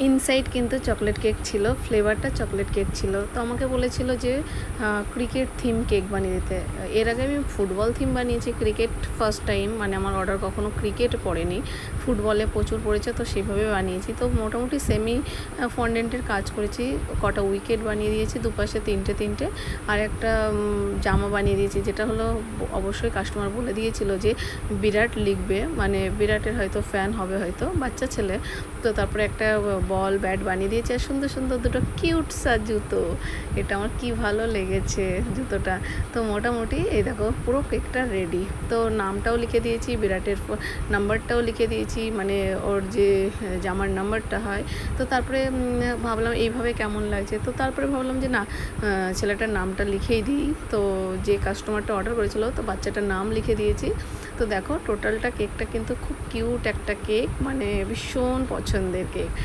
Inside কিন্তু chocolate cake ছিল, ফ্লেভারটা চকলেট কেক ছিল। তো আমাকে বলেছিল যে ক্রিকেট থিম কেক বানিয়ে দিতে। এর আগে আমি ফুটবল থিম বানিয়েছি, ক্রিকেট ফার্স্ট টাইম, মানে আমার অর্ডার কখনো ক্রিকেট পড়েনি, ফুটবলে প্রচুর পড়েছে, তো সেইভাবে বানিয়েছি। তো মোটামুটি সেমি ফন্ডেন্টের কাজ করেছি, কটা উইকেট বানিয়ে দিয়েছি, দুপাশে তিনটে তিনটে, আর একটা জামা বানিয়ে দিয়েছি, যেটা হলো অবশ্যই কাস্টমার বলে দিয়েছিল যে বিরাট লিখবে, মানে বিরাটের হয়তো ফ্যান হবে, হয়তো বাচ্চা ছেলে। তো তারপরে একটা বল ব্যাট বানিয়ে দিয়েছে, আর সুন্দর সুন্দর দুটো কিউট সা জুতো। এটা আমার কি ভালো লেগেছে জুতোটা। তো মোটামুটি এই দেখো পুরো কেকটা রেডি। তো নামটাও লিখে দিয়েছি, বিরাটের নাম্বারটাও লিখে দিয়েছি, মানে ওর যে জামার নাম্বারটা হয়। তো তারপরে ভাবলাম এইভাবে কেমন লাগছে। তো তারপরে ভাবলাম যে না, ছেলেটার নামটা লিখেই দিই। তো যে কাস্টমারটা অর্ডার করেছিল, তো বাচ্চাটার নাম লিখে দিয়েছি। তো দেখো টোটালটা কেকটা কিন্তু খুব কিউট একটা কেক, মানে ভীষণ পছন্দের কেক।